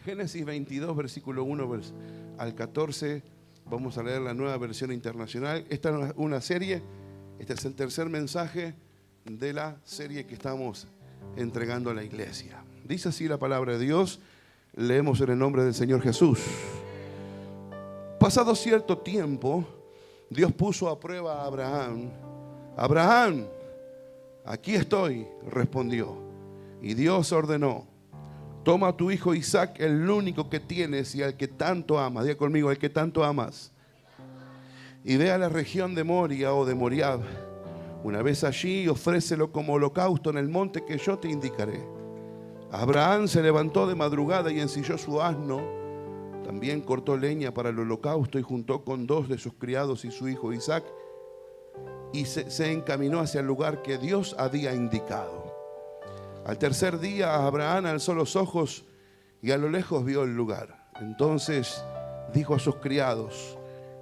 Génesis 22, versículo 1 al 14. Vamos a leer la Nueva Versión Internacional. Esta es una serie, este es el tercer mensaje de la serie que estamos entregando a la iglesia. Dice así la palabra de Dios, leemos en el nombre del Señor Jesús. Pasado cierto tiempo, Dios puso a prueba a Abraham. Abraham, aquí estoy, respondió. Y Dios ordenó, toma a tu hijo Isaac, el único que tienes y al que tanto amas. Diga conmigo, el que tanto amas. Y ve a la región de Moria o de Moriab. Una vez allí, ofrécelo como holocausto en el monte que yo te indicaré. Abraham se levantó de madrugada y ensilló su asno. También cortó leña para el holocausto y juntó con 2 de sus criados y su hijo Isaac. Y se encaminó hacia el lugar que Dios había indicado. Al tercer día Abraham alzó los ojos y a lo lejos vio el lugar. Entonces dijo a sus criados,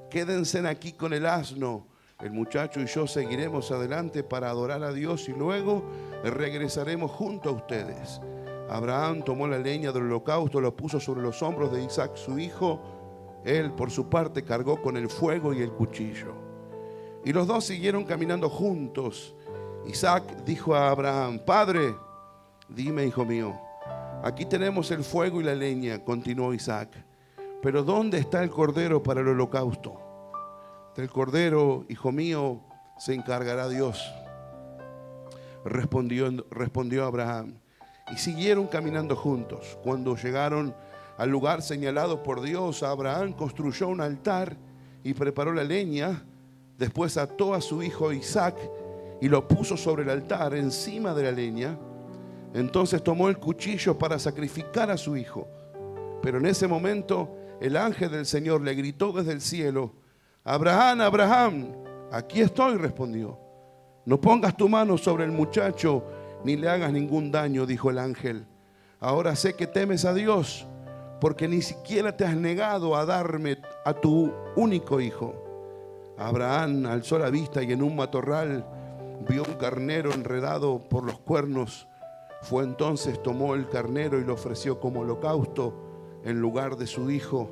quédense aquí con el asno. El muchacho y yo seguiremos adelante para adorar a Dios y luego regresaremos junto a ustedes. Abraham tomó la leña del holocausto, lo puso sobre los hombros de Isaac su hijo. Él por su parte cargó con el fuego y el cuchillo. Y los dos siguieron caminando juntos. Isaac dijo a Abraham, Padre, dime, hijo mío, aquí tenemos el fuego y la leña, continuó Isaac, pero ¿dónde está el cordero para el holocausto? Del cordero, hijo mío, se encargará Dios, respondió Abraham. Y siguieron caminando juntos. Cuando llegaron al lugar señalado por Dios, Abraham construyó un altar y preparó la leña. Después ató a su hijo Isaac y lo puso sobre el altar encima de la leña. Entonces tomó el cuchillo para sacrificar a su hijo. Pero en ese momento el ángel del Señor le gritó desde el cielo, Abraham, Abraham, aquí estoy, respondió. No pongas tu mano sobre el muchacho ni le hagas ningún daño, dijo el ángel. Ahora sé que temes a Dios, porque ni siquiera te has negado a darme a tu único hijo. Abraham alzó la vista y en un matorral vio un carnero enredado por los cuernos. Fue entonces, tomó el carnero y lo ofreció como holocausto en lugar de su hijo.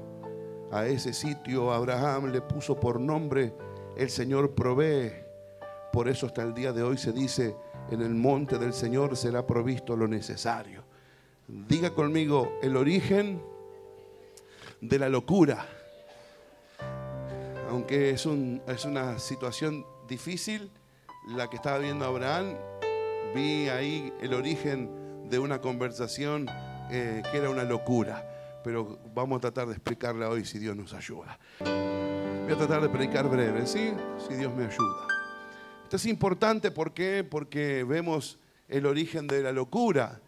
A ese sitio Abraham le puso por nombre, el Señor provee. Por eso hasta el día de hoy se dice, en el monte del Señor será provisto lo necesario. Diga conmigo, el origen de la locura. Aunque es una situación difícil la que estaba viendo Abraham, vi ahí el origen de una conversación que era una locura. Pero vamos a tratar de explicarla hoy si Dios nos ayuda. Voy a tratar de predicar breve, ¿sí? Si Dios me ayuda. Esto es importante, ¿por qué? Porque vemos el origen de la locura.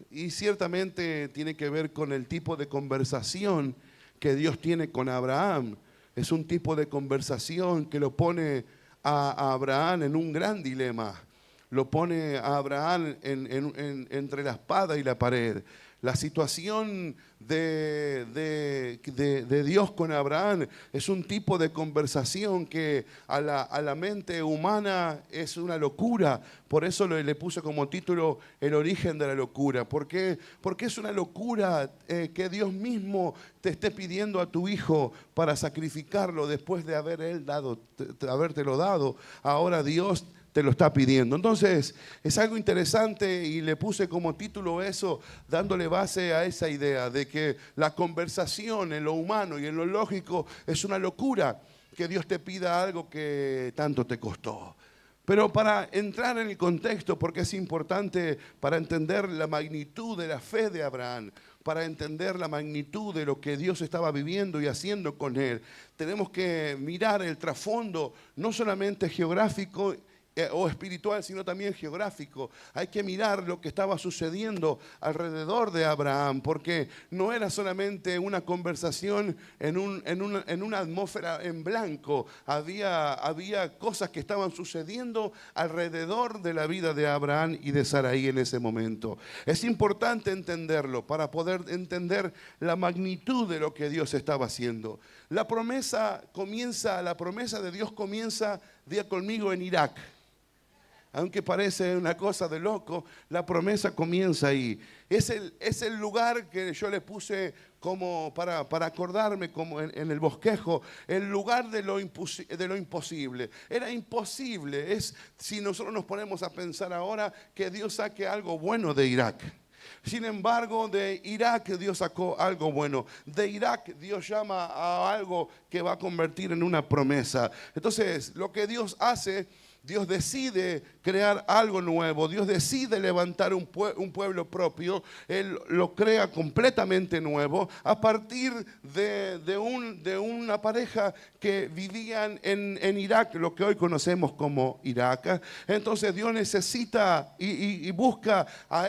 Y ciertamente tiene que ver con el tipo de conversación que Dios tiene con Abraham. Es un tipo de conversación que lo pone a Abraham en un gran dilema. Lo pone a Abraham entre la espada y la pared. La situación de Dios con Abraham es un tipo de conversación que a la mente humana es una locura. Por eso le puse como título el origen de la locura. ¿Por qué? Porque es una locura que Dios mismo te esté pidiendo a tu hijo para sacrificarlo después de habértelo dado. Ahora Dios te lo está pidiendo. Entonces, es algo interesante y le puse como título eso, dándole base a esa idea de que la conversación en lo humano y en lo lógico es una locura, que Dios te pida algo que tanto te costó. Pero para entrar en el contexto, porque es importante para entender la magnitud de la fe de Abraham, para entender la magnitud de lo que Dios estaba viviendo y haciendo con él, tenemos que mirar el trasfondo, no solamente geográfico o espiritual, sino también geográfico. Hay que mirar lo que estaba sucediendo alrededor de Abraham, porque no era solamente una conversación en una atmósfera en blanco. Había cosas que estaban sucediendo alrededor de la vida de Abraham y de Sarai en ese momento. Es importante entenderlo para poder entender la magnitud de lo que Dios estaba haciendo. La promesa de Dios comienza, diga conmigo, en Irak. Aunque parece una cosa de loco, la promesa comienza ahí. Es el lugar que yo le puse como para acordarme, como en el bosquejo, el lugar de lo imposible. Era imposible, si nosotros nos ponemos a pensar ahora, que Dios saque algo bueno de Irak. Sin embargo, de Irak Dios sacó algo bueno. De Irak Dios llama a algo que va a convertir en una promesa. Entonces, lo que Dios hace, Dios decide crear algo nuevo. Dios decide levantar un pueblo propio. Él lo crea completamente nuevo a partir de una pareja que vivían en Irak, lo que hoy conocemos como Irak. Entonces Dios necesita y busca a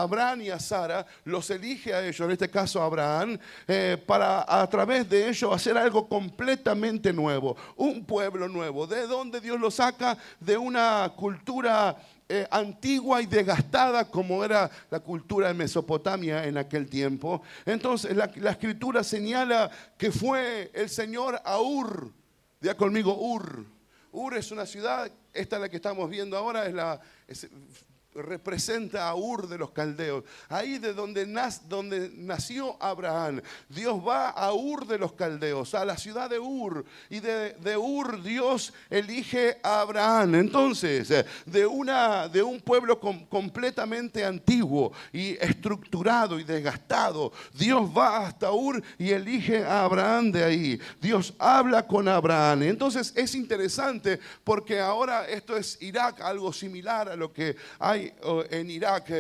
Abraham y a Sara, los elige a ellos, en este caso a Abraham, para a través de ellos hacer algo completamente nuevo, un pueblo nuevo. ¿De dónde Dios lo saca? De una cultura antigua y desgastada como era la cultura de Mesopotamia en aquel tiempo. Entonces la escritura señala que fue el Señor a Ur. Diga conmigo, Ur. Ur es una ciudad, esta es la que estamos viendo ahora, representa a Ur de los caldeos. Ahí de donde nació Abraham. Dios va a Ur de los caldeos, a la ciudad de Ur. Y de Ur Dios elige a Abraham. Entonces, de un pueblo completamente antiguo y estructurado y desgastado, Dios va hasta Ur y elige a Abraham de ahí. Dios habla con Abraham. Entonces es interesante porque ahora esto es Irak, algo similar a lo que hay en Irak,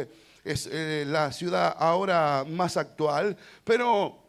es la ciudad ahora más actual. Pero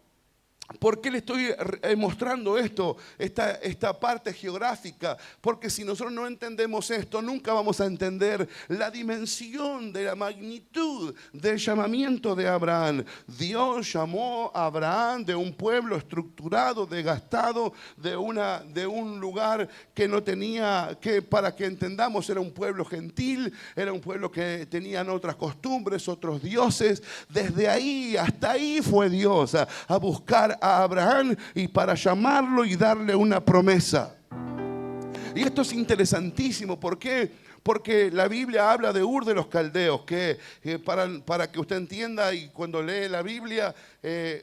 ¿por qué le estoy mostrando esta parte geográfica? Porque si nosotros no entendemos esto, nunca vamos a entender la dimensión de la magnitud del llamamiento de Abraham. Dios llamó a Abraham de un pueblo estructurado, desgastado, de un lugar que no tenía, que para que entendamos era un pueblo gentil, era un pueblo que tenían otras costumbres, otros dioses. Desde ahí hasta ahí fue Dios a buscar a Abraham y para llamarlo y darle una promesa. Y esto es interesantísimo. ¿Por qué? Porque la Biblia habla de Ur de los caldeos, que para que usted entienda, y cuando lee la Biblia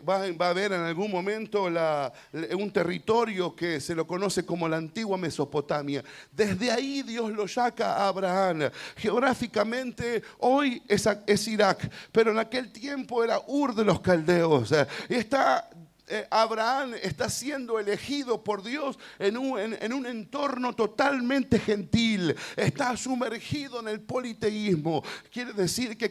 va a ver en algún momento un territorio que se lo conoce como la antigua Mesopotamia. Desde ahí Dios lo saca a Abraham. Geográficamente hoy es Irak, pero en aquel tiempo era Ur de los caldeos. Abraham está siendo elegido por Dios en un entorno totalmente gentil. Está sumergido en el politeísmo. Quiere decir que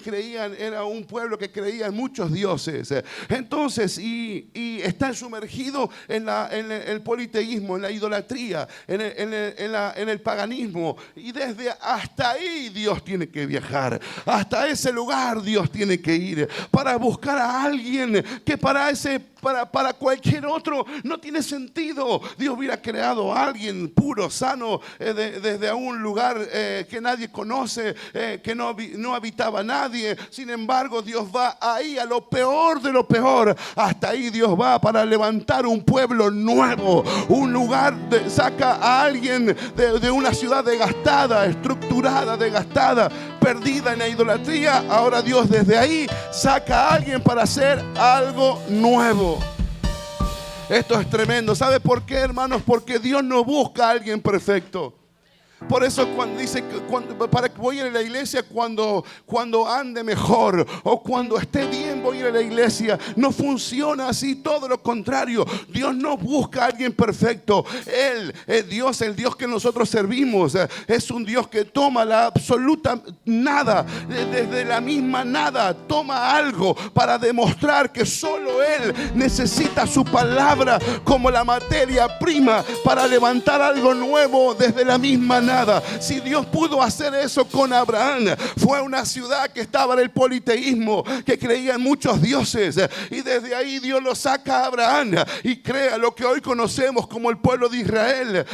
era un pueblo que creía en muchos dioses. Entonces, y está sumergido en el politeísmo, en la idolatría, en el paganismo. Y desde hasta ahí Dios tiene que viajar. Hasta ese lugar Dios tiene que ir para buscar a alguien que para cualquier otro no tiene sentido. Dios hubiera creado a alguien puro, sano, desde un lugar que nadie conoce, que no habitaba nadie. Sin embargo, Dios va ahí a lo peor de lo peor. Hasta ahí Dios va para levantar un pueblo nuevo. Un lugar, saca a alguien de una ciudad desgastada, estructurada, desgastada, perdida en la idolatría. Ahora Dios desde ahí saca a alguien para hacer algo nuevo. Esto es tremendo. ¿Sabe por qué, hermanos? Porque Dios no busca a alguien perfecto. Por eso cuando dice para que voy a ir a la iglesia cuando ande mejor o cuando esté bien voy a ir a la iglesia. No funciona así, todo lo contrario. Dios no busca a alguien perfecto. Él, el Dios que nosotros servimos, es un Dios que toma la absoluta nada, desde la misma nada, toma algo para demostrar que solo Él necesita su palabra como la materia prima para levantar algo nuevo desde la misma nada. Si Dios pudo hacer eso con Abraham, fue una ciudad que estaba en el politeísmo, que creía en muchos dioses, y desde ahí Dios lo saca a Abraham y crea lo que hoy conocemos como el pueblo de Israel.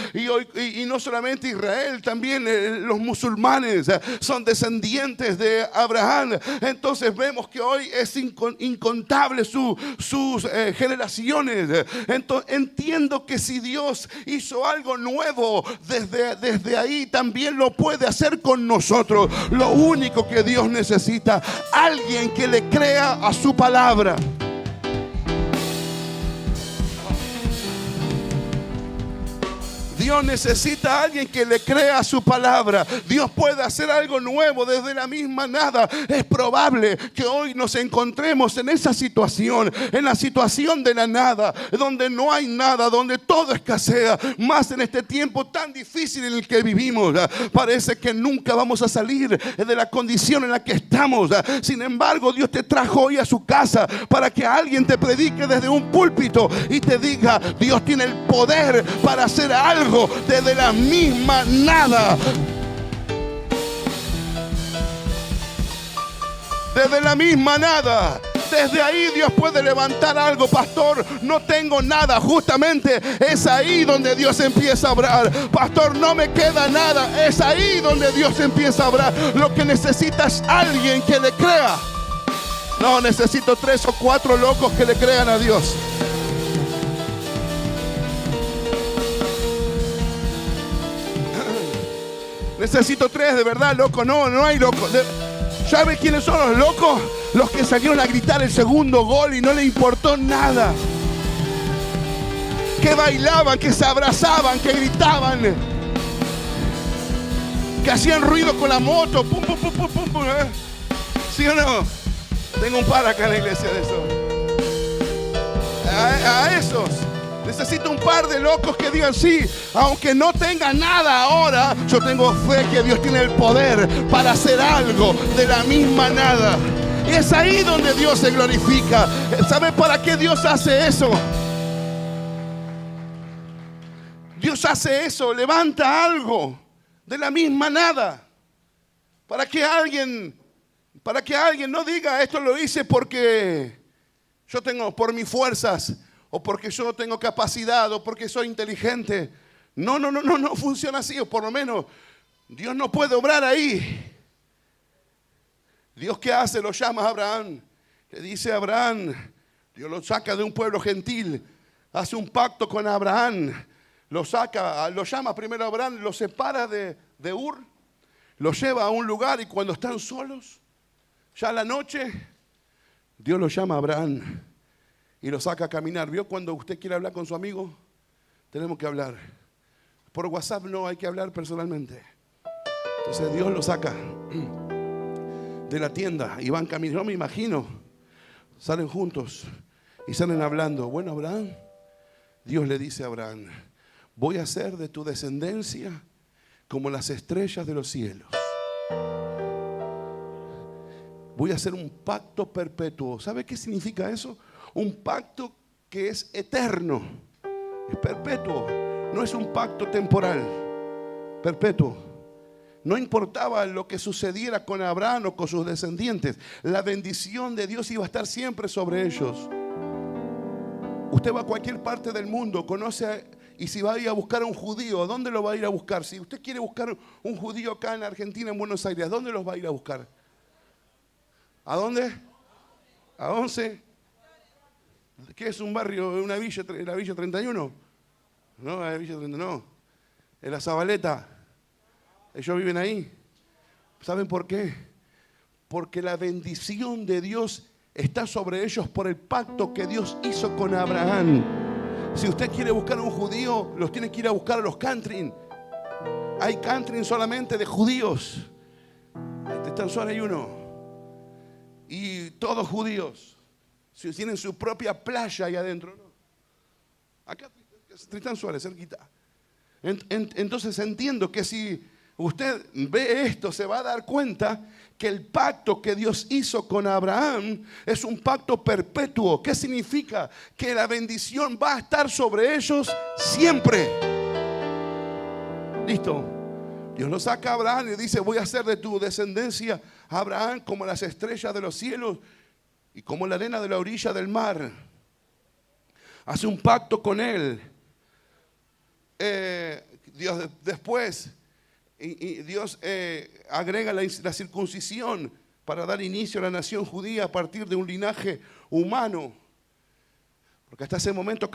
Y no solamente Israel, también los musulmanes son descendientes de Abraham. Entonces vemos que hoy es incontable sus generaciones. Entonces entiendo que si Dios hizo algo nuevo desde ahí, ahí también lo puede hacer con nosotros. Lo único que Dios necesita, alguien que le crea a su palabra. Dios necesita a alguien que le crea su palabra. Dios puede hacer algo nuevo desde la misma nada. Es probable que hoy nos encontremos en esa situación, en la situación de la nada, donde no hay nada, donde todo escasea. Más en este tiempo tan difícil en el que vivimos. Parece que nunca vamos a salir de la condición en la que estamos. Sin embargo, Dios te trajo hoy a su casa para que alguien te predique desde un púlpito y te diga: Dios tiene el poder para hacer algo desde la misma nada. Desde la misma nada. Desde ahí Dios puede levantar algo. Pastor, no tengo nada. Justamente es ahí donde Dios empieza a obrar. Pastor, no me queda nada. Es ahí donde Dios empieza a obrar. Lo que necesita es alguien que le crea. No, necesito 3 o 4 locos que le crean a Dios. Necesito 3, de verdad, loco. No hay locos. ¿Sabe quiénes son los locos? Los que salieron a gritar el segundo gol y no le importó nada. Que bailaban, que se abrazaban, que gritaban, que hacían ruido con la moto. Pum, pum, pum, pum, pum, ¿eh? ¿Sí o no? Tengo un par acá en la iglesia de eso. A esos. Necesito un par de locos que digan: sí, aunque no tenga nada ahora, yo tengo fe que Dios tiene el poder para hacer algo de la misma nada. Y es ahí donde Dios se glorifica. ¿Sabe para qué Dios hace eso? Dios hace eso, levanta algo de la misma nada. Para que alguien no diga: esto lo hice porque yo tengo, por mis fuerzas, o porque yo tengo capacidad, o porque soy inteligente. No funciona así, o por lo menos Dios no puede obrar ahí. Dios, ¿qué hace? Lo llama a Abraham. Le dice a Abraham, Dios lo saca de un pueblo gentil, hace un pacto con Abraham, lo llama primero a Abraham, lo separa de Ur, lo lleva a un lugar, y cuando están solos, ya a la noche, Dios lo llama a Abraham y lo saca a caminar. ¿Vio cuando usted quiere hablar con su amigo? Tenemos que hablar. Por WhatsApp no, hay que hablar personalmente. Entonces Dios lo saca de la tienda y van caminando. Yo me imagino, salen juntos y salen hablando. Bueno, Abraham, Dios le dice a Abraham: voy a hacer de tu descendencia como las estrellas de los cielos. Voy a hacer un pacto perpetuo. ¿Sabe qué significa eso? Un pacto que es eterno, es perpetuo. No es un pacto temporal, perpetuo. No importaba lo que sucediera con Abraham o con sus descendientes, la bendición de Dios iba a estar siempre sobre ellos. Usted va a cualquier parte del mundo, y si va a ir a buscar a un judío, ¿a dónde lo va a ir a buscar? Si usted quiere buscar un judío acá en Argentina, en Buenos Aires, ¿a dónde los va a ir a buscar? ¿A dónde? ¿A 11? ¿Qué es un barrio, una villa, la Villa 31? No, la Villa 31 no. En la Zabaleta. Ellos viven ahí. ¿Saben por qué? Porque la bendición de Dios está sobre ellos por el pacto que Dios hizo con Abraham. Si usted quiere buscar a un judío, los tiene que ir a buscar a los country. Hay country solamente de judíos. Tan solo hay uno. Y todos judíos. Si tienen su propia playa ahí adentro, ¿no? Acá, Tristán Suárez, cerquita. Entonces entiendo que si usted ve esto, se va a dar cuenta que el pacto que Dios hizo con Abraham es un pacto perpetuo. ¿Qué significa? Que la bendición va a estar sobre ellos siempre. Listo. Dios lo saca a Abraham y dice: voy a hacer de tu descendencia, Abraham, como las estrellas de los cielos y como la arena de la orilla del mar. Hace un pacto con él. Dios después, Dios agrega la circuncisión para dar inicio a la nación judía a partir de un linaje humano. Porque hasta ese momento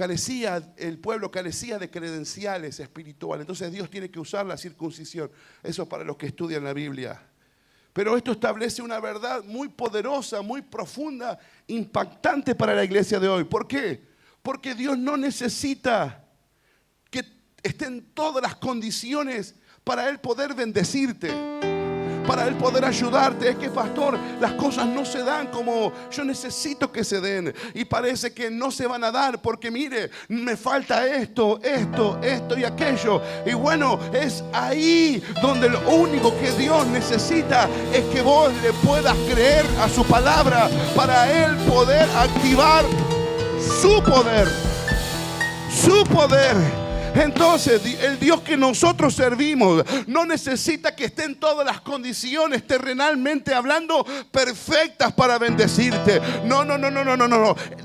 el pueblo carecía de credenciales espirituales. Entonces Dios tiene que usar la circuncisión. Eso para los que estudian la Biblia. Pero esto establece una verdad muy poderosa, muy profunda, impactante para la iglesia de hoy. ¿Por qué? Porque Dios no necesita que estén todas las condiciones para Él poder bendecirte, para Él poder ayudarte. Es que, pastor, las cosas no se dan como yo necesito que se den. Y parece que no se van a dar porque, mire, me falta esto y aquello. Y bueno, es ahí donde lo único que Dios necesita es que vos le puedas creer a su palabra para Él poder activar su poder. Su poder. Entonces, el Dios que nosotros servimos no necesita que estén todas las condiciones terrenalmente hablando perfectas para bendecirte. No.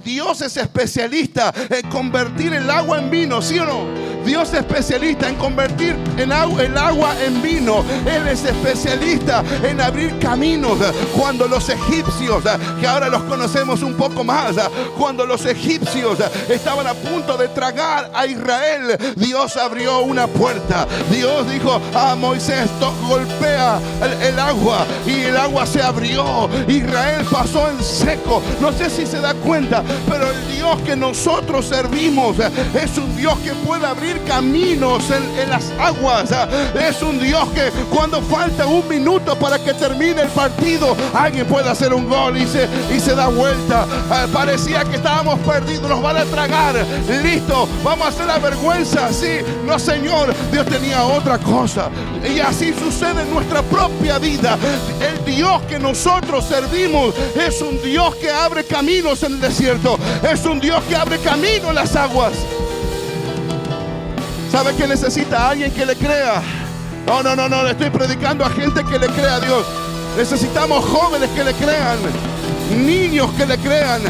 Dios es especialista en convertir el agua en vino, ¿sí o no? Dios es especialista en convertir el agua en vino. Él es especialista en abrir caminos. Cuando los egipcios, que ahora los conocemos un poco más, cuando los egipcios estaban a punto de tragar a Israel, Dios abrió una puerta. Dios dijo a Moisés: golpea el agua, y el agua se abrió. Israel pasó en seco. No sé si se da cuenta, pero el Dios que nosotros servimos es un Dios que puede abrir caminos en las aguas. Es un Dios que cuando falta un minuto para que termine el partido, alguien puede hacer un gol y se da vuelta. Parecía que estábamos perdidos, nos van a tragar. Listo, vamos a hacer la vergüenza. Sí, no, Señor, Dios tenía otra cosa. Y así sucede en nuestra propia vida. El Dios que nosotros servimos es un Dios que abre caminos en el desierto. Es un Dios que abre camino en las aguas. ¿Sabe que necesita alguien que le crea? No, le estoy predicando a gente que le crea a Dios. Necesitamos jóvenes que le crean, niños que le crean,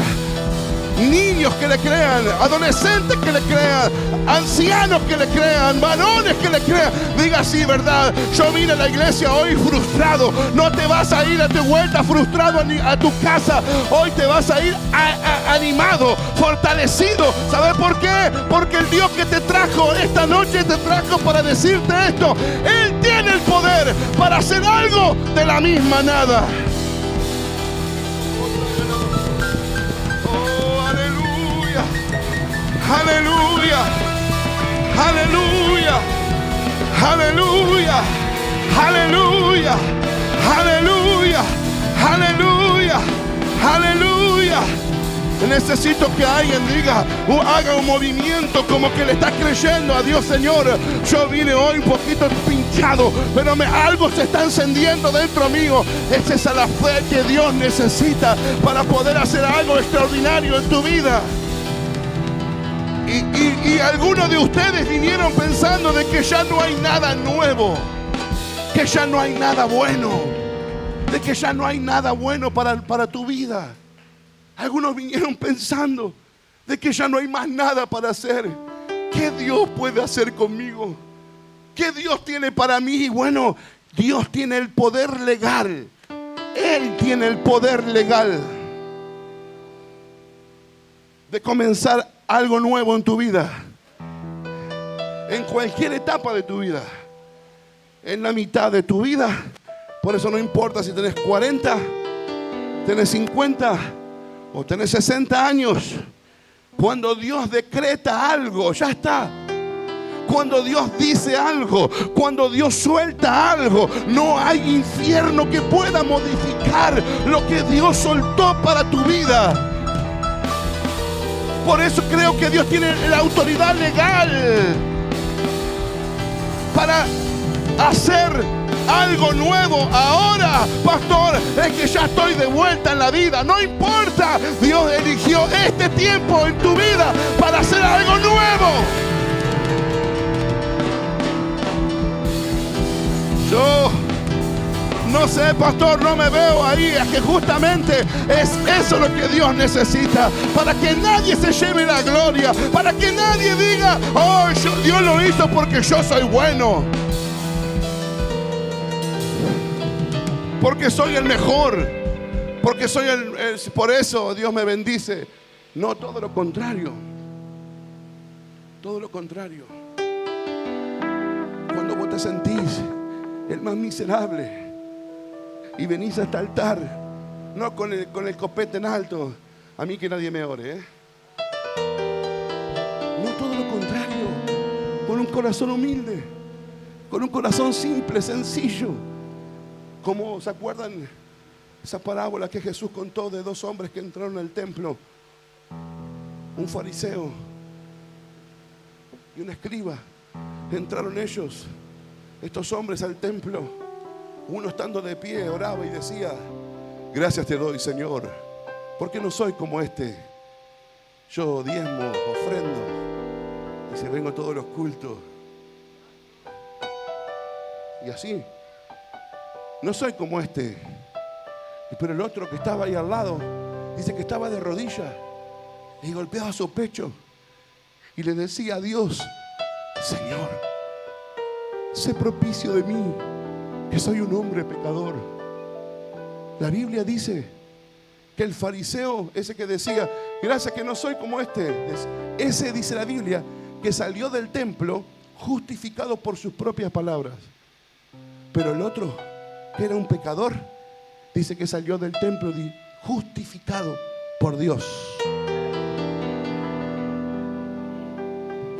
niños que le crean, adolescentes que le crean, ancianos que le crean, varones que le crean. Diga: sí, verdad, yo vine a la iglesia hoy frustrado. No te vas a ir a tu vuelta frustrado a tu casa. Hoy te vas a ir animado, fortalecido. ¿Sabes por qué? Porque el Dios que te trajo esta noche te trajo para decirte esto. Él tiene el poder para hacer algo de la misma nada. Aleluya, aleluya, aleluya, aleluya, aleluya, aleluya, aleluya. Necesito que alguien diga, haga un movimiento como que le está creyendo a Dios. Señor, yo vine hoy un poquito pinchado, pero algo se está encendiendo dentro mío. Es esa la fe que Dios necesita para poder hacer algo extraordinario en tu vida. Y algunos de ustedes vinieron pensando de que ya no hay nada nuevo, que ya no hay nada bueno, de que ya no hay nada bueno para tu vida. Algunos vinieron pensando de que ya no hay más nada para hacer. ¿Qué Dios puede hacer conmigo? ¿Qué Dios tiene para mí? Y bueno, Dios tiene el poder legal. Él tiene el poder legal de comenzar algo nuevo en tu vida, en cualquier etapa de tu vida, en la mitad de tu vida. Por eso no importa si tenés 40, tenés 50 o tenés 60 años. Cuando Dios decreta algo, ya está. Cuando Dios dice algo, cuando Dios suelta algo, no hay infierno que pueda modificar lo que Dios soltó para tu vida. Por eso creo que Dios tiene la autoridad legal para hacer algo nuevo. Ahora, pastor, es que ya estoy de vuelta en la vida. No importa, Dios eligió este tiempo en tu vida para hacer algo nuevo. Yo no sé, pastor, no me veo ahí. Es que justamente es eso lo que Dios necesita, para que nadie se lleve la gloria, para que nadie diga: oh, Dios lo hizo porque yo soy bueno, porque soy el mejor, porque soy por eso Dios me bendice. No, todo lo contrario. Todo lo contrario. Cuando vos te sentís el más miserable y venís a este altar, no con el copete en alto, a mí que nadie me ore, No, todo lo contrario, con un corazón humilde, con un corazón simple, sencillo. Como se acuerdan esa parábola que Jesús contó de dos hombres que entraron al templo, un fariseo y un escriba. Entraron ellos, estos hombres, al templo. Uno estando de pie oraba y decía: gracias te doy, Señor, porque no soy como este. Yo diezmo, ofrendo, y se vengo a todos los cultos. Y así, no soy como este. Pero el otro que estaba ahí al lado, dice que estaba de rodillas y golpeaba su pecho y le decía a Dios: Señor, sé propicio de mí, que soy un hombre pecador. La Biblia dice que el fariseo, ese que decía: gracias que no soy como este, ese, dice la Biblia, que salió del templo justificado por sus propias palabras. Pero el otro, que era un pecador, dice que salió del templo justificado por Dios.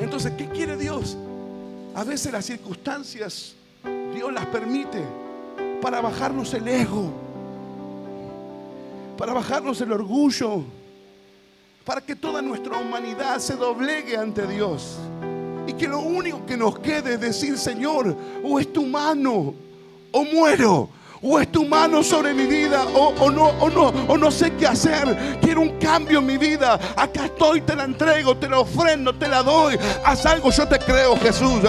Entonces, ¿qué quiere Dios? A veces las circunstancias Dios las permite para bajarnos el ego, para bajarnos el orgullo, para que toda nuestra humanidad se doblegue ante Dios y que lo único que nos quede es decir: Señor, o es tu mano o muero, o es tu mano sobre mi vida, o no sé qué hacer. Quiero un cambio en mi vida. Acá estoy, te la entrego, te la ofrendo, te la doy. Haz algo, yo te creo, Jesús.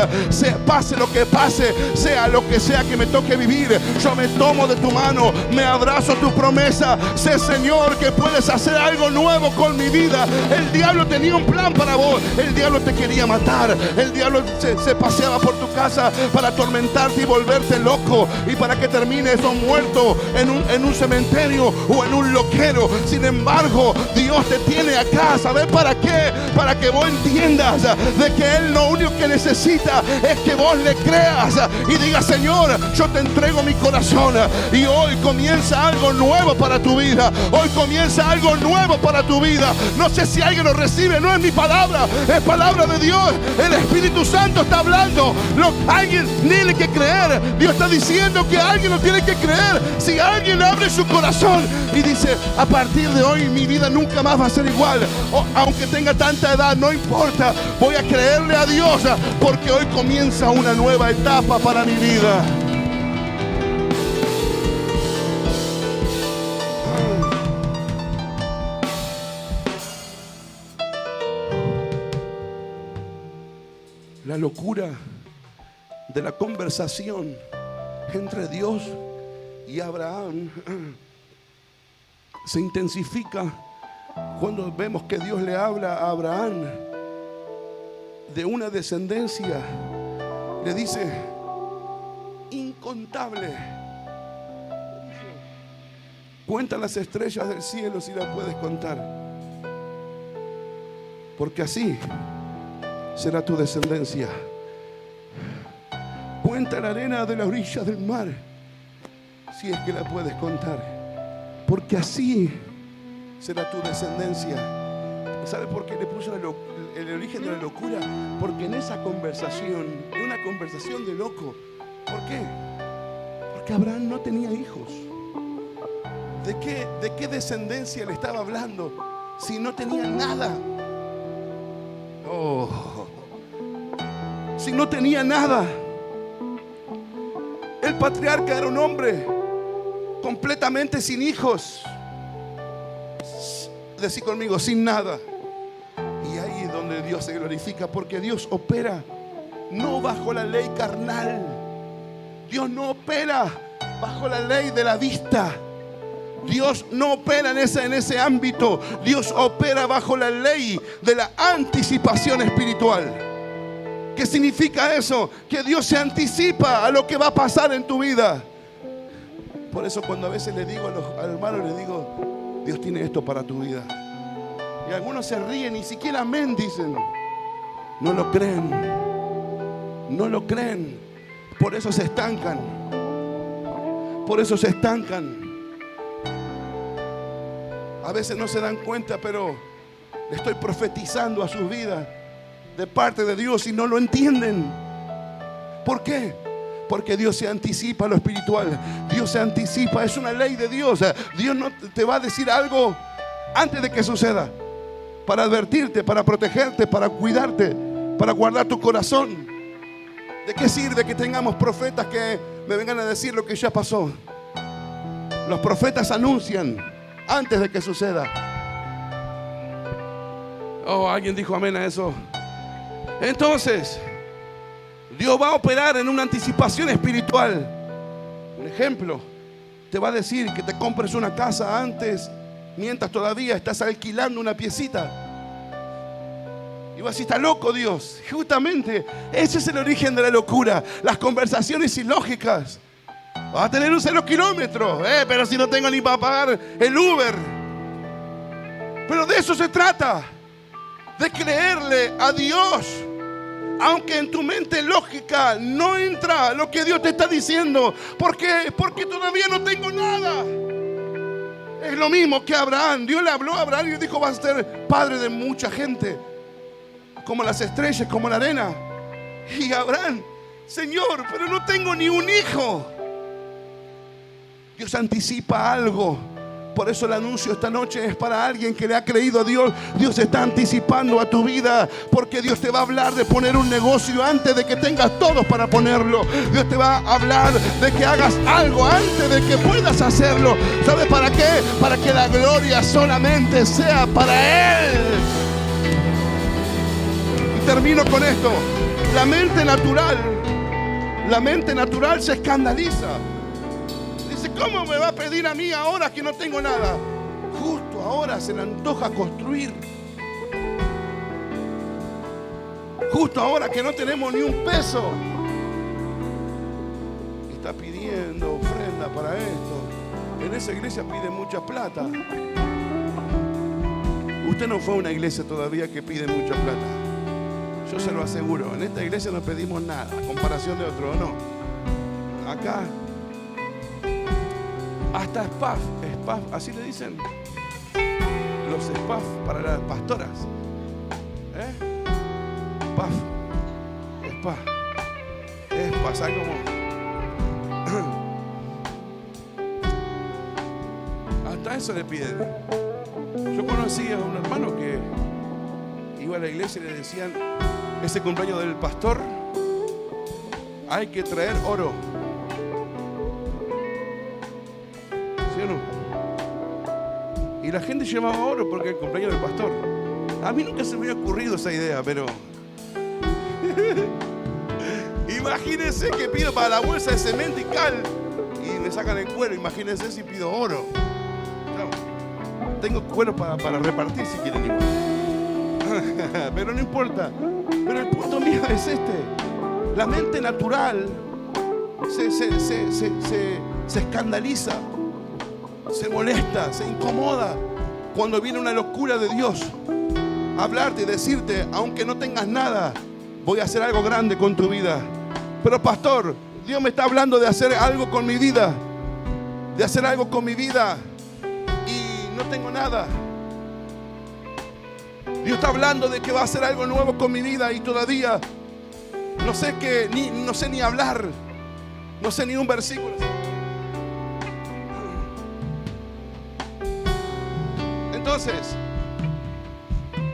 Pase lo que pase, sea lo que sea que me toque vivir, yo me tomo de tu mano, me abrazo a tu promesa. Sé, Señor, que puedes hacer algo nuevo con mi vida. El diablo tenía un plan para vos. El diablo te quería matar. El diablo se paseaba por tu casa para atormentarte y volverte loco, y para que termines muerto en un cementerio o en un loquero. Sin embargo, Dios te tiene acá. ¿Sabes para qué? Para que vos entiendas de que Él lo único que necesita es que vos le creas y digas: Señor, yo te entrego mi corazón. Y hoy comienza algo nuevo para tu vida. Hoy comienza algo nuevo para tu vida. No sé si alguien lo recibe. No es mi palabra, es palabra de Dios. El Espíritu Santo está hablando. Alguien tiene que creer. Dios está diciendo que alguien lo tiene que creer. Si alguien abre su corazón y dice: a partir de hoy mi vida nunca más va a ser igual, aunque tenga tanta edad, no importa, voy a creerle a Dios, porque hoy comienza una nueva etapa para mi vida. La locura de la conversación entre Dios y Abraham se intensifica cuando vemos que Dios le habla a Abraham de una descendencia. Le dice: incontable. Cuenta las estrellas del cielo si las puedes contar, porque así será tu descendencia. Cuenta la arena de la orilla del mar, si es que la puedes contar, porque así será tu descendencia. ¿Sabe por qué le puso el origen de la locura? Porque en esa conversación, en una conversación de loco. ¿Por qué? Porque Abraham no tenía hijos. ¿De qué descendencia le estaba hablando si no tenía nada? Si no tenía nada. El patriarca era un hombre completamente sin hijos. Decí conmigo: sin nada. Y ahí es donde Dios se glorifica, porque Dios opera no bajo la ley carnal. Dios no opera bajo la ley de la vista. Dios no opera en ese ámbito. Dios opera bajo la ley de la anticipación espiritual. ¿Qué significa eso? Que Dios se anticipa a lo que va a pasar en tu vida. Por eso cuando a veces le digo a los hermanos, les digo: Dios tiene esto para tu vida. Y algunos se ríen, ni siquiera amén dicen. No lo creen. No lo creen. Por eso se estancan. Por eso se estancan. A veces no se dan cuenta, pero le estoy profetizando a sus vidas de parte de Dios y no lo entienden. ¿Por qué? Porque Dios se anticipa a lo espiritual. Dios se anticipa, es una ley de Dios. Dios no te va a decir algo antes de que suceda, para advertirte, para protegerte, para cuidarte, para guardar tu corazón. ¿De qué sirve que tengamos profetas que me vengan a decir lo que ya pasó? Los profetas anuncian antes de que suceda. Oh, alguien dijo amén a eso. Entonces, Dios va a operar en una anticipación espiritual. Un ejemplo, te va a decir que te compres una casa antes, mientras todavía estás alquilando una piecita. Y vas a decir, está loco Dios. Justamente, ese es el origen de la locura. Las conversaciones ilógicas. Vas a tener un 0 kilómetros, pero si no tengo ni para pagar el Uber. Pero de eso se trata. De creerle a Dios. Aunque en tu mente lógica no entra lo que Dios te está diciendo. ¿Por qué? Porque todavía no tengo nada. Es lo mismo que Abraham. Dios le habló a Abraham y le dijo, vas a ser padre de mucha gente, como las estrellas, como la arena. Y Abraham, Señor, pero no tengo ni un hijo. Dios anticipa algo. Por eso el anuncio esta noche es para alguien que le ha creído a Dios. Dios está anticipando a tu vida, porque Dios te va a hablar de poner un negocio antes de que tengas todo para ponerlo. Dios te va a hablar de que hagas algo antes de que puedas hacerlo. ¿Sabes para qué? Para que la gloria solamente sea para Él. Y termino con esto. La mente natural se escandaliza. ¿Cómo me va a pedir a mí ahora que no tengo nada? Justo ahora se le antoja construir. Justo ahora que no tenemos ni un peso. Y está pidiendo ofrenda para esto. En esa iglesia pide mucha plata. Usted no fue a una iglesia todavía que pide mucha plata. Yo se lo aseguro. En esta iglesia no pedimos nada, a comparación de otro, ¿no? Acá hasta SPAF, así le dicen los SPAF para las pastoras. SPAF, ¿sabes cómo? Hasta eso le piden. Yo conocí a un hermano que iba a la iglesia y le decían, ese cumpleaños del pastor hay que traer oro. Y la gente llevaba oro porque el cumpleaños del pastor. A mí nunca se me había ocurrido esa idea, pero imagínense que pido para la bolsa de cemento y cal y me sacan el cuero. Imagínense si pido oro. Claro, tengo cuero para repartir si quieren igual. Pero no importa. Pero el punto mío es este. La mente natural se escandaliza, se molesta, se incomoda cuando viene una locura de Dios. Hablarte y decirte, aunque no tengas nada, voy a hacer algo grande con tu vida. Pero pastor, Dios me está hablando de hacer algo con mi vida, de hacer algo con mi vida y no tengo nada. Dios está hablando de que va a hacer algo nuevo con mi vida y todavía no sé ni hablar, no sé ni un versículo. Entonces,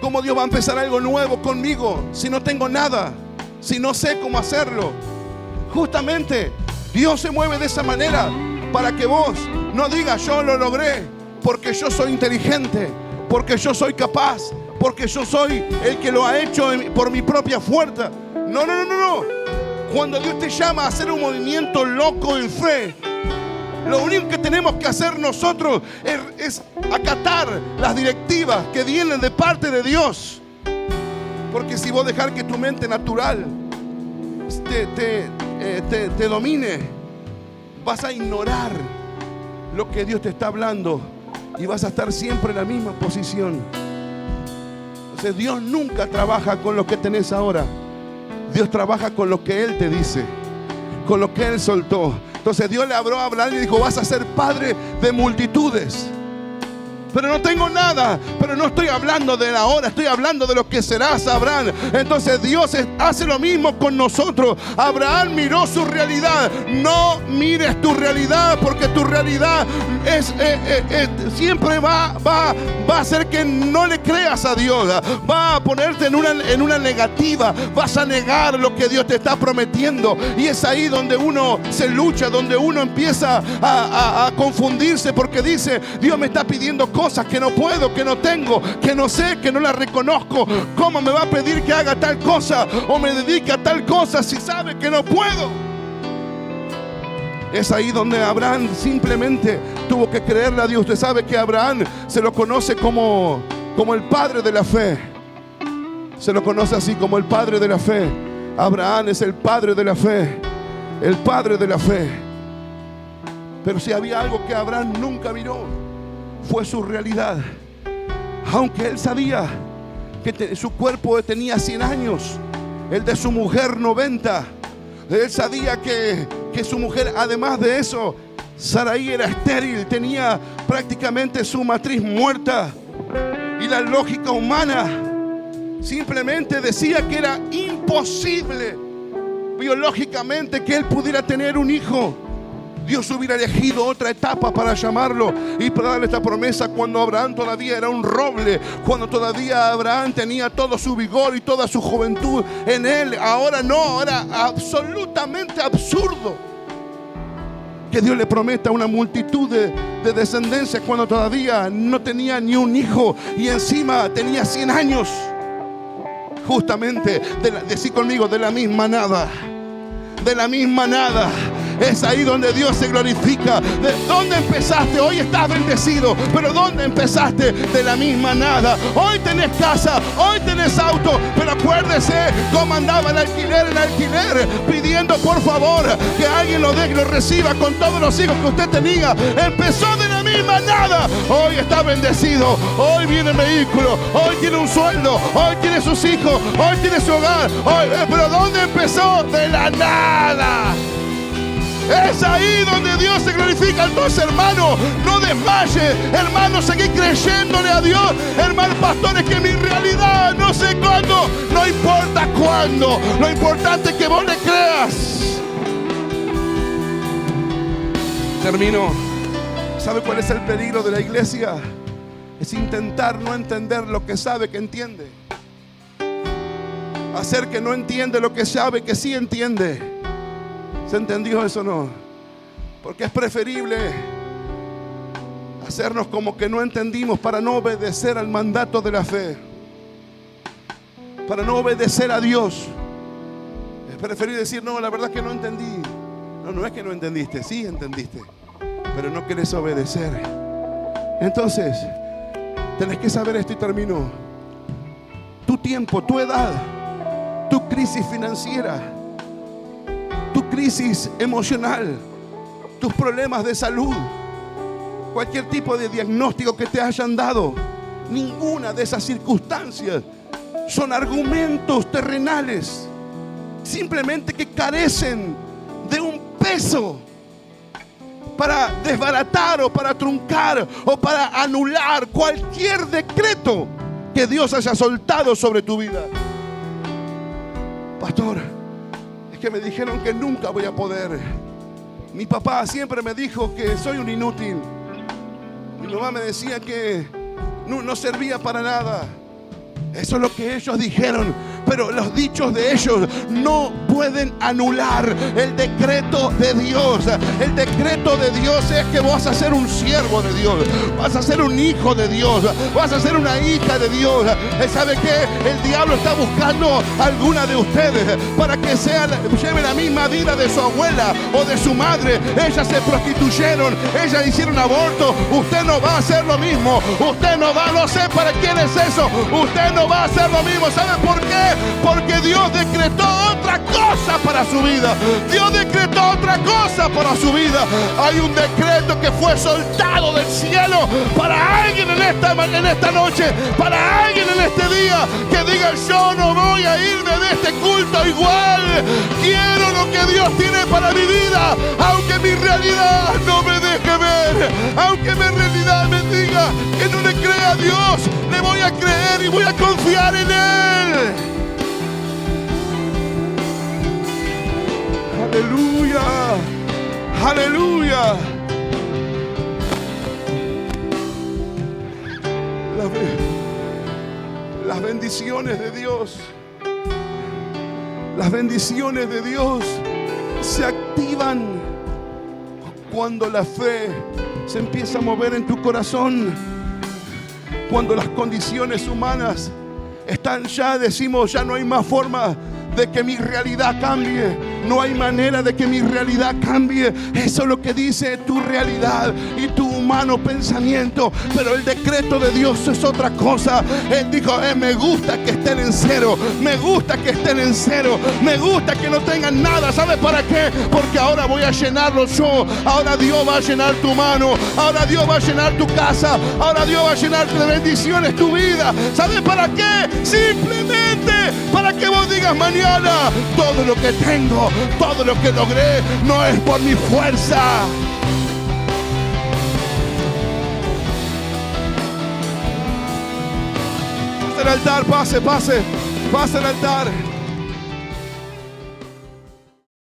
¿cómo Dios va a empezar algo nuevo conmigo si no tengo nada? Si no sé cómo hacerlo. Justamente, Dios se mueve de esa manera para que vos no digas yo lo logré porque yo soy inteligente, porque yo soy capaz, porque yo soy el que lo ha hecho por mi propia fuerza. No. Cuando Dios te llama a hacer un movimiento loco en fe, lo único que tenemos que hacer nosotros es acatar las directivas que vienen de parte de Dios. Porque si vos dejar que tu mente natural te domine, vas a ignorar lo que Dios te está hablando y vas a estar siempre en la misma posición. Entonces Dios nunca trabaja con lo que tenés ahora. Dios trabaja con lo que Él te dice, con lo que Él soltó. Entonces Dios le habló a Abraham y dijo: vas a ser padre de multitudes. Pero no tengo nada. Pero no estoy hablando de ahora, estoy hablando de lo que serás, Abraham. Entonces Dios hace lo mismo con nosotros. Abraham miró su realidad. No mires tu realidad, porque tu realidad siempre va a hacer que no le creas a Dios. Va a ponerte en una negativa. Vas a negar lo que Dios te está prometiendo. Y es ahí donde uno se lucha, donde uno empieza a confundirse, porque dice: Dios me está pidiendo cosas que no puedo, que no tengo, que no sé, que no las reconozco. ¿Cómo me va a pedir que haga tal cosa o me dedique a tal cosa si sabe que no puedo? Es ahí donde Abraham simplemente tuvo que creerle a Dios. Usted sabe que Abraham se lo conoce como el padre de la fe. Se lo conoce así, como el padre de la fe. Abraham es el padre de la fe, el padre de la fe. Pero si había algo que Abraham nunca miró, fue su realidad. Aunque él sabía que su cuerpo tenía 100 años, el de su mujer 90. Él sabía que su mujer, además de eso, Sarai era estéril, tenía prácticamente su matriz muerta. Y la lógica humana simplemente decía que era imposible biológicamente que él pudiera tener un hijo. Dios hubiera elegido otra etapa para llamarlo y para darle esta promesa cuando Abraham todavía era un roble, cuando todavía Abraham tenía todo su vigor y toda su juventud en él. Ahora no, era absolutamente absurdo que Dios le prometa una multitud de descendencia cuando todavía no tenía ni un hijo y encima tenía 100 años. Justamente, decí conmigo, de la misma nada. De la misma nada. Es ahí donde Dios se glorifica. ¿De dónde empezaste? Hoy estás bendecido, pero ¿dónde empezaste? De la misma nada. Hoy tenés casa, hoy tenés auto, pero acuérdese cómo andaba el alquiler, pidiendo por favor que alguien lo dé y lo reciba con todos los hijos que usted tenía. Empezó de la misma nada. Hoy está bendecido, hoy viene el vehículo, hoy tiene un sueldo, hoy tiene sus hijos, hoy tiene su hogar. Pero ¿dónde empezó? De la nada. Es ahí donde Dios se glorifica. Entonces, hermano, no desmaye. Hermano, seguí creyéndole a Dios. Hermano, pastor, es que mi realidad no sé cuándo. No importa cuándo. Lo importante es que vos le creas. Termino. ¿Sabe cuál es el peligro de la iglesia? Es intentar no entender lo que sabe que entiende. Hacer que no entiende lo que sabe que sí entiende. ¿Se entendió eso o no? Porque es preferible hacernos como que no entendimos para no obedecer al mandato de la fe, para no obedecer a Dios. Es preferible decir: no, la verdad es que no entendí. No es que no entendiste, sí entendiste, pero no querés obedecer. Entonces, tenés que saber esto y termino. Tu tiempo, tu edad, tu crisis financiera, tu crisis emocional, tus problemas de salud, cualquier tipo de diagnóstico que te hayan dado, ninguna de esas circunstancias son argumentos terrenales, simplemente que carecen de un peso para desbaratar o para truncar o para anular cualquier decreto que Dios haya soltado sobre tu vida. Pastor, es que me dijeron que nunca voy a poder. Mi papá siempre me dijo que soy un inútil. Mi mamá me decía que no servía para nada. Eso es lo que ellos dijeron. Pero los dichos de ellos no pueden anular el decreto de Dios. El decreto de Dios es que vas a ser un siervo de Dios, vas a ser un hijo de Dios, vas a ser una hija de Dios. ¿Sabe qué? El diablo está buscando a alguna de ustedes para que lleve la misma vida de su abuela o de su madre. Ellas se prostituyeron, ellas hicieron aborto. Usted no va a hacer lo mismo. Usted no va, no sé para quién es eso. Usted no va a hacer lo mismo. ¿Sabe por qué? Porque Dios decretó otra cosa para su vida. Dios decretó otra cosa para su vida. Hay un decreto que fue soltado del cielo para alguien en esta en esta noche, para alguien en este día que diga: yo no voy a irme de este culto igual. Quiero lo que Dios tiene para mi vida, aunque mi realidad no me deje ver, aunque mi realidad me diga que no le crea a Dios, le voy a creer y voy a confiar en Él. Aleluya, aleluya. Las bendiciones de Dios, las bendiciones de Dios se activan cuando la fe se empieza a mover en tu corazón. Cuando las condiciones humanas están ya, decimos, ya no hay más forma de que mi realidad cambie. No hay manera de que mi realidad cambie. Eso es lo que dice tu realidad y tu humano pensamiento. Pero el decreto de Dios es otra cosa. Él dijo: me gusta que estén en cero. Me gusta que estén en cero. Me gusta que no tengan nada. ¿Sabes para qué? Porque ahora voy a llenarlo yo. Ahora Dios va a llenar tu mano. Ahora Dios va a llenar tu casa. Ahora Dios va a llenar de bendiciones tu vida. ¿Sabes para qué? Simplemente para que vos digas mañana: todo lo que tengo, todo lo que logré, no es por mi fuerza. Pase el altar, pase el altar.